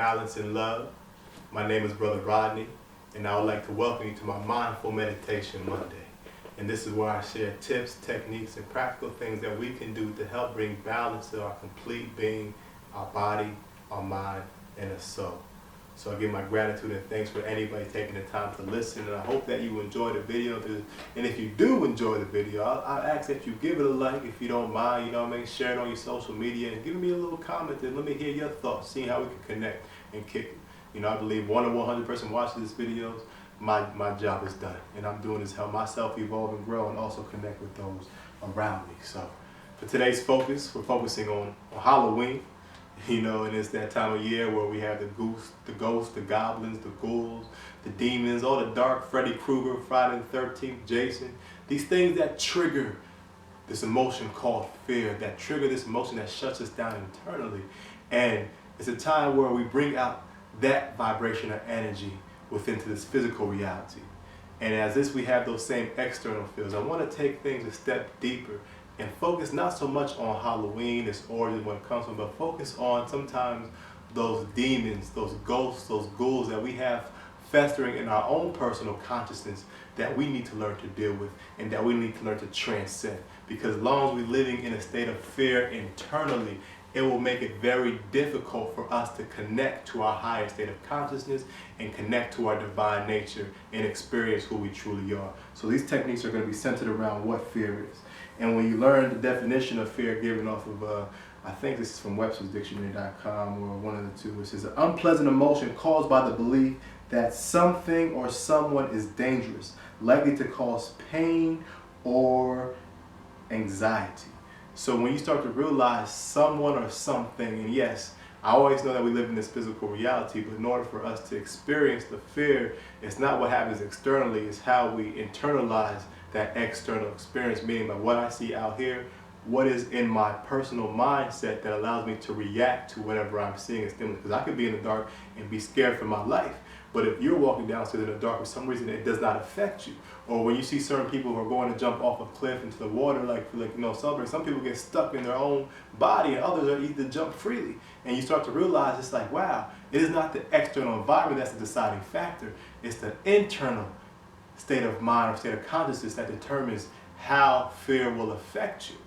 balance, and love. My name is Brother Rodney, and I would like to welcome you to my Mindful Meditation Monday. And this is where I share tips, techniques, and practical things that we can do to help bring balance to our complete being, our body, our mind, and our soul. So I give my gratitude and thanks for anybody taking the time to listen, and I hope that you enjoy the video. And if you do enjoy the video, I'll ask that you give it a like if you don't mind, share it on your social media and give me a little comment and let me hear your thoughts, see how we can connect and kick it. I believe 1 in 100 person watching this videos, my job is done. And I'm doing this to help myself evolve and grow and also connect with those around me. So for today's focus, we're focusing on Halloween. And it's that time of year where we have the ghosts, the goblins, the ghouls, the demons, all the dark Freddy Krueger, Friday the 13th, Jason. These things that trigger this emotion called fear, that trigger this emotion that shuts us down internally. And it's a time where we bring out that vibration or energy within to this physical reality. And as this, we have those same external feels. I want to take things a step deeper and focus not so much on Halloween, its origin, where it comes from, but focus on sometimes those demons, those ghosts, those ghouls that we have festering in our own personal consciousness that we need to learn to deal with and that we need to learn to transcend. Because as long as we're living in a state of fear internally, it will make it very difficult for us to connect to our higher state of consciousness and connect to our divine nature and experience who we truly are. So these techniques are going to be centered around what fear is. And when you learn the definition of fear given off of, I think this is from webstersdictionary.com or one of the two, it says an unpleasant emotion caused by the belief that something or someone is dangerous, likely to cause pain or anxiety. So when you start to realize someone or something, and yes, I always know that we live in this physical reality, but in order for us to experience the fear, it's not what happens externally, it's how we internalize that external experience, meaning by what I see out here, what is in my personal mindset that allows me to react to whatever I'm seeing and stimulus. Because I could be in the dark and be scared for my life. But if you're walking downstairs in the dark for some reason, it does not affect you. Or when you see certain people who are going to jump off a cliff into the water, some people get stuck in their own body and others are easy to jump freely. And you start to realize it's like, wow, it is not the external environment that's the deciding factor. It's the internal state of mind or state of consciousness that determines how fear will affect you.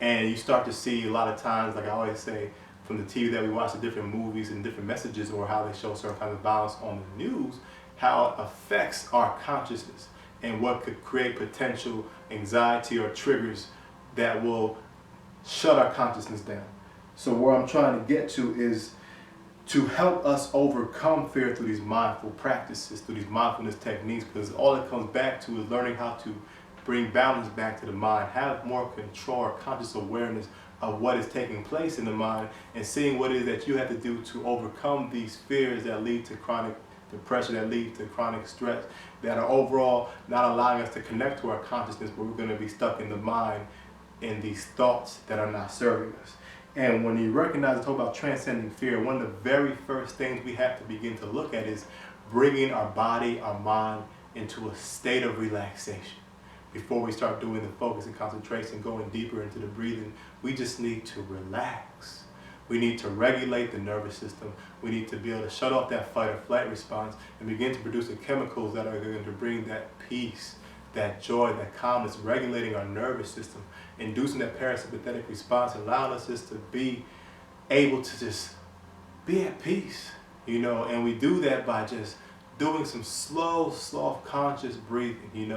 And you start to see a lot of times, like I always say, from the TV that we watch, the different movies and different messages, or how they show certain kinds of violence on the news, how it affects our consciousness and what could create potential anxiety or triggers that will shut our consciousness down. So where I'm trying to get to is to help us overcome fear through these mindful practices, through these mindfulness techniques, because all it comes back to is learning how to bring balance back to the mind, have more control or conscious awareness of what is taking place in the mind, and seeing what it is that you have to do to overcome these fears that lead to chronic depression, that lead to chronic stress, that are overall not allowing us to connect to our consciousness, but we're going to be stuck in the mind in these thoughts that are not serving us. And when you recognize and talk about transcending fear, one of the very first things we have to begin to look at is bringing our body, our mind into a state of relaxation. Before we start doing the focus and concentration, going deeper into the breathing, we just need to relax. We need to regulate the nervous system. We need to be able to shut off that fight or flight response and begin to produce the chemicals that are going to bring that peace, that joy, that calmness, regulating our nervous system, inducing that parasympathetic response, allowing us just to be able to just be at peace, and we do that by just doing some slow, soft, conscious breathing,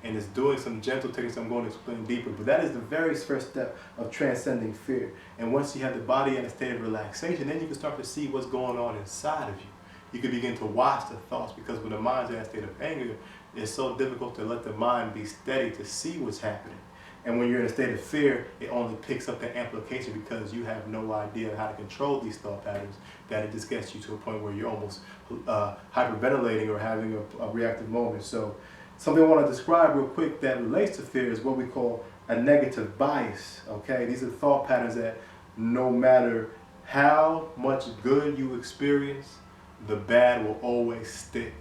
and it's doing some gentle techniques I'm going to explain deeper. But that is the very first step of transcending fear. And once you have the body in a state of relaxation, then you can start to see what's going on inside of you. You can begin to watch the thoughts, because when the mind's in a state of anger, it's so difficult to let the mind be steady to see what's happening. And when you're in a state of fear, it only picks up the amplification because you have no idea how to control these thought patterns, that it just gets you to a point where you're almost hyperventilating or having a reactive moment. So something I want to describe real quick that relates to fear is what we call a negative bias. Okay, these are thought patterns that no matter how much good you experience, the bad will always stick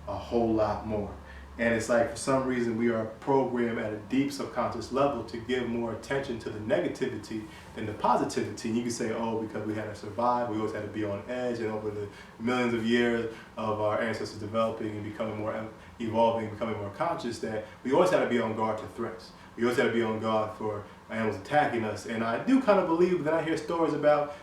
a whole lot more. And it's like, for some reason, we are programmed at a deep subconscious level to give more attention to the negativity than the positivity. And you can say, oh, because we had to survive, we always had to be on edge, and over the millions of years of our ancestors developing and becoming more, evolving, becoming more conscious, that we always had to be on guard to threats. We always had to be on guard for animals attacking us. And I do kind of believe that I hear stories about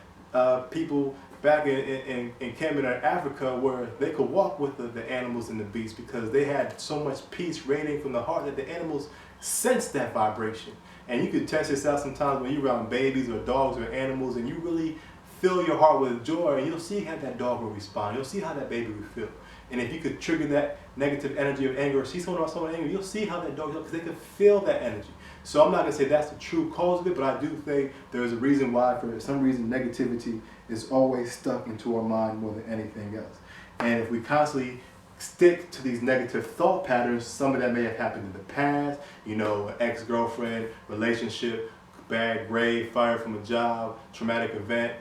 people back in Kenya or Africa where they could walk with the animals and the beasts because they had so much peace radiating from the heart that the animals sensed that vibration. And you could test this out sometimes when you're around babies or dogs or animals and you really fill your heart with joy, and you'll see how that dog will respond. You'll see how that baby will feel. And if you could trigger that negative energy of anger or see someone angry, you'll see how that dog feels because they can feel that energy. So I'm not going to say that's the true cause of it, but I do think there's a reason why, for some reason, negativity is always stuck into our mind more than anything else. And if we constantly stick to these negative thought patterns, some of that may have happened in the past, you know, ex-girlfriend, relationship, bad grade, fired from a job, traumatic event.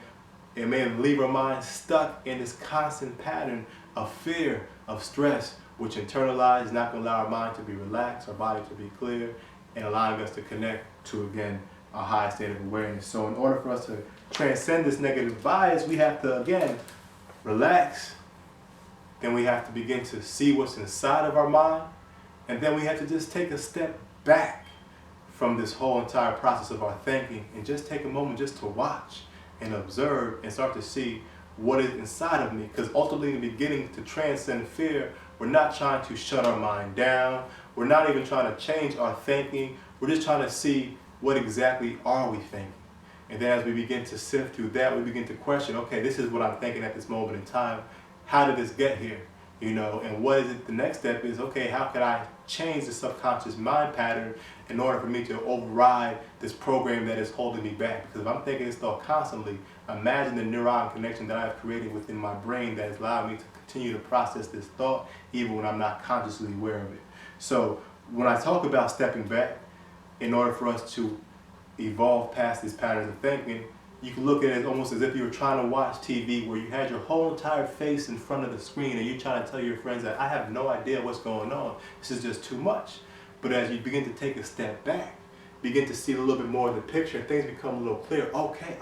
It may leave our mind stuck in this constant pattern of fear, of stress, which internalized is not going to allow our mind to be relaxed, our body to be clear, and allowing us to connect to, again, our highest state of awareness. So in order for us to transcend this negative bias, we have to, again, relax. Then we have to begin to see what's inside of our mind. And then we have to just take a step back from this whole entire process of our thinking and just take a moment just to watch and observe and start to see what is inside of me. Because ultimately, in the beginning, to transcend fear, we're not trying to shut our mind down. We're not even trying to change our thinking. We're just trying to see what exactly are we thinking. And then as we begin to sift through that, we begin to question, okay, this is what I'm thinking at this moment in time. How did this get here? You know, and what is it? The next step is, okay, how can I change the subconscious mind pattern in order for me to override this program that is holding me back? Because if I'm thinking this thought constantly, imagine the neuron connection that I've created within my brain that has allowed me to continue to process this thought even when I'm not consciously aware of it. So when I talk about stepping back, in order for us to evolve past these patterns of thinking, you can look at it almost as if you were trying to watch TV where you had your whole entire face in front of the screen and you're trying to tell your friends that I have no idea what's going on. This is just too much. But as you begin to take a step back, begin to see a little bit more of the picture, things become a little clearer. Okay,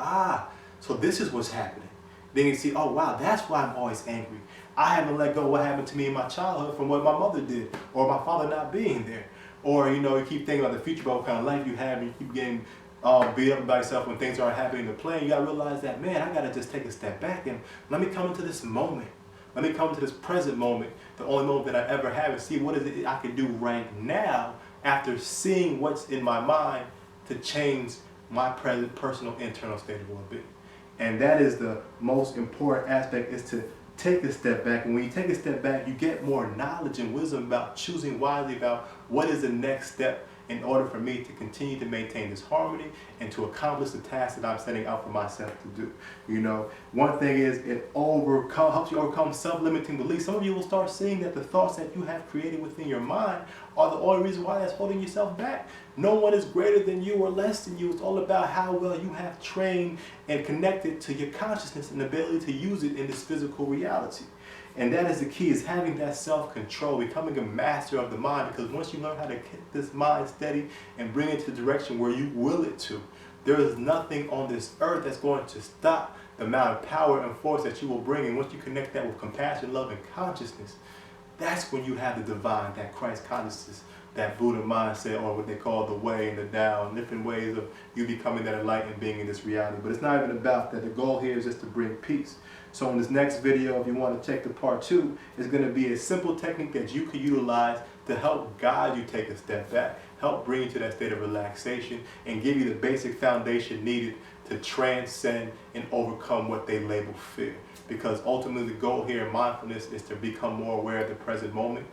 so this is what's happening. Then you see, oh wow, that's why I'm always angry. I haven't let go of what happened to me in my childhood from what my mother did, or my father not being there. Or, you know, you keep thinking about the future, about what kind of life you have, and you keep getting beat up about yourself when things aren't happening in the plan. You gotta realize that, man, I gotta just take a step back and let me come into this moment. Let me come into this present moment, the only moment that I ever have, and see what is it I can do right now after seeing what's in my mind to change my present personal internal state of well-being. And that is the most important aspect, is to take a step back. And when you take a step back, you get more knowledge and wisdom about choosing wisely about what is the next step in order for me to continue to maintain this harmony and to accomplish the task that I'm setting out for myself to do. You know, one thing is it helps you overcome self-limiting beliefs. Some of you will start seeing that the thoughts that you have created within your mind are the only reason why that's holding yourself back. No one is greater than you or less than you. It's all about how well you have trained and connected to your consciousness and ability to use it in this physical reality. And that is the key, is having that self-control, becoming a master of the mind. Because once you learn how to keep this mind steady and bring it to the direction where you will it to, there is nothing on this earth that's going to stop the amount of power and force that you will bring. And once you connect that with compassion, love, and consciousness, that's when you have the divine, that Christ consciousness, that Buddha mindset, or what they call the way and the Tao, different ways of you becoming that enlightened being in this reality. But it's not even about that. The goal here is just to bring peace. So in this next video, if you want to check the part 2, it's going to be a simple technique that you can utilize to help guide you take a step back, help bring you to that state of relaxation, and give you the basic foundation needed to transcend and overcome what they label fear. Because ultimately the goal here in mindfulness is to become more aware of the present moment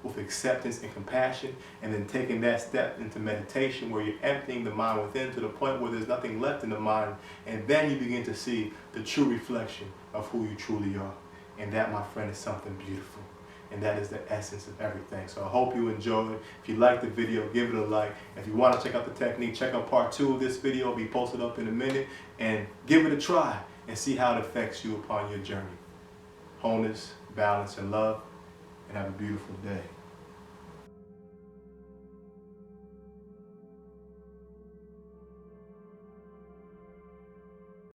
with acceptance and compassion, and then taking that step into meditation where you're emptying the mind within to the point where there's nothing left in the mind, and then you begin to see the true reflection of who you truly are. And that, my friend, is something beautiful. And that is the essence of everything. So I hope you enjoyed. If you liked the video, give it a like. If you want to check out the technique, check out part 2 of this video. It'll be posted up in a minute. And give it a try and see how it affects you upon your journey. Wholeness, balance, and love. And have a beautiful day.